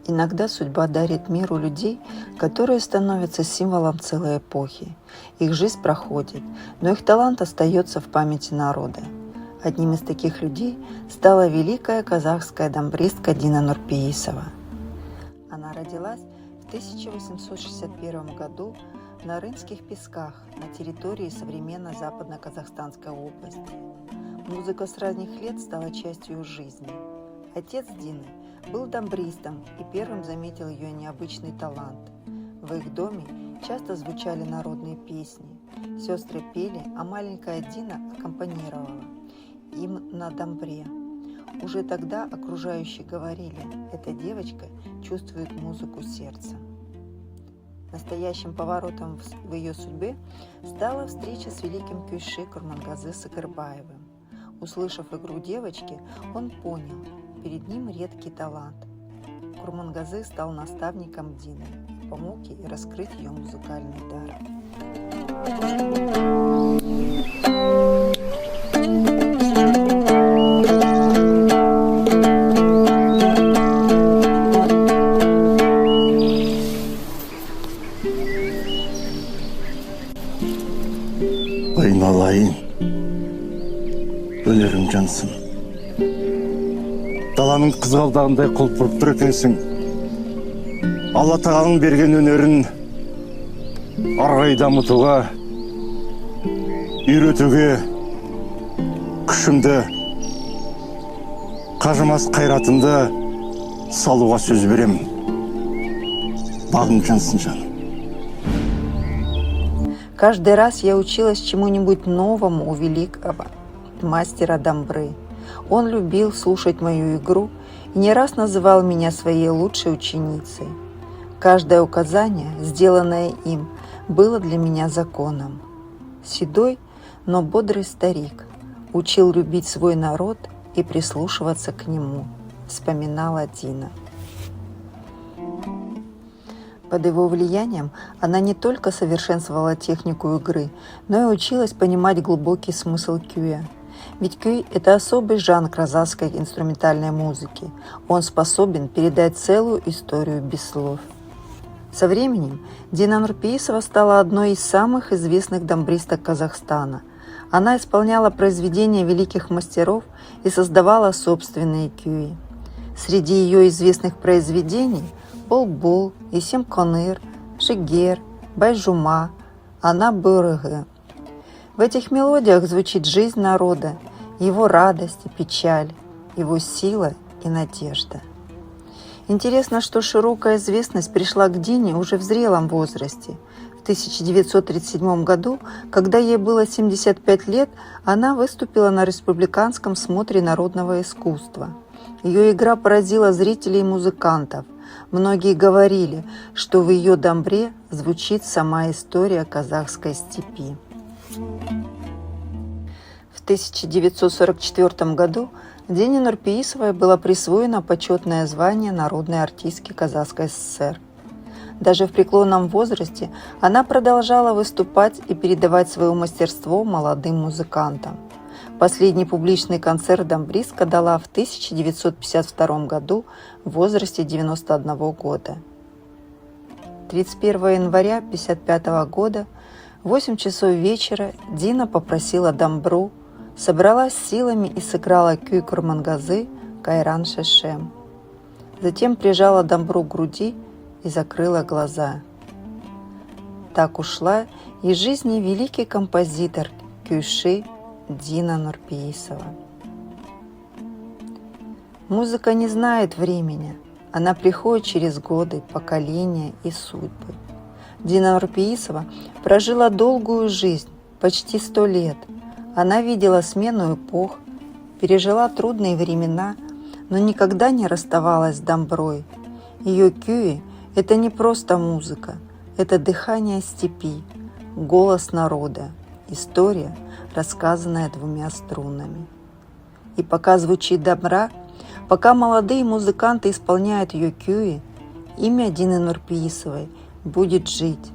Иногда судьба дарит миру людей, которые становятся символом целой эпохи. Их жизнь проходит, но их талант остается в памяти народа. Одним из таких людей стала великая казахская дамбристка Дина Нурпеисова. Она родилась в 1861 году на Рынских песках на территории современной Западно-Казахстанской области. Музыка с ранних лет стала частью ее жизни. Отец Дины был дамбристом и первым заметил ее необычный талант. В их доме часто звучали народные песни. Сестры пели, а маленькая Дина аккомпанировала им на дамбре. Уже тогда окружающие говорили: эта девочка чувствует музыку сердцем. Настоящим поворотом в ее судьбе стала встреча с великим кюйши Курмангазы Сакырбаевым. Услышав игру девочки, он понял – перед ним редкий талант. Курмангазы стал наставником Дины, помог ей раскрыть ее музыкальный дар. Айналайын, өлерім жансың. Даланың қызғалдағындай құлпырып тұр екенсің. Алла тағаланың берген өнерін арғай дамытуға, үйретуге күшімді, қажымас қайратымды салуға сөз берем. Бағым жансың жаным. Каждый раз я училась чему-нибудь новому у великого мастера дамбры. Он любил слушать мою игру и не раз называл меня своей лучшей ученицей. Каждое указание, сделанное им, было для меня законом. Седой, но бодрый старик учил любить свой народ и прислушиваться к нему, вспоминала Дина. Под его влиянием она не только совершенствовала технику игры, но и училась понимать глубокий смысл кюя. Ведь кюй – это особый жанр казахской инструментальной музыки. Он способен передать целую историю без слов. Со временем Дина Нурпеисова стала одной из самых известных дамбристок Казахстана. Она исполняла произведения великих мастеров и создавала собственные кюи. Среди ее известных произведений – Бол-Бол, Есем-Коныр, Шигер, Байжума, Ана Бөрігі. В этих мелодиях звучит жизнь народа, его радость и печаль, его сила и надежда. Интересно, что широкая известность пришла к Дине уже в зрелом возрасте. В 1937 году, когда ей было 75 лет, она выступила на республиканском смотре народного искусства. Ее игра поразила зрителей и музыкантов. Многие говорили, что в ее дамбре звучит сама история казахской степи. В 1944 году Дине Нурпеисовой было присвоено почетное звание народной артистки Казахской ССР. Даже в преклонном возрасте она продолжала выступать и передавать свое мастерство молодым музыкантам. Последний публичный концерт дамбристка дала в 1952 году в возрасте 91 года. 31 января 1955 года в 8 часов вечера Дина попросила дамбру, собралась силами и сыграла кюй Курмангазы Кайран Шешем. Затем прижала дамбру к груди и закрыла глаза. Так ушла из жизни великий композитор кюйши Дина Нурпеисова. Музыка не знает времени, она приходит через годы, поколения и судьбы. Дина Нурпеисова прожила долгую жизнь, почти 100 лет. Она видела смену эпох, пережила трудные времена, но никогда не расставалась с дамброй. Ее кюи – это не просто музыка, это дыхание степи, голос народа, история, рассказанная двумя струнами. И пока звучит дамбра, пока молодые музыканты исполняют ее кюи, имя Дины Нурпеисовой будет жить,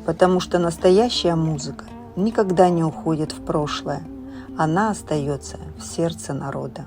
потому что настоящая музыка никогда не уходит в прошлое, она остается в сердце народа.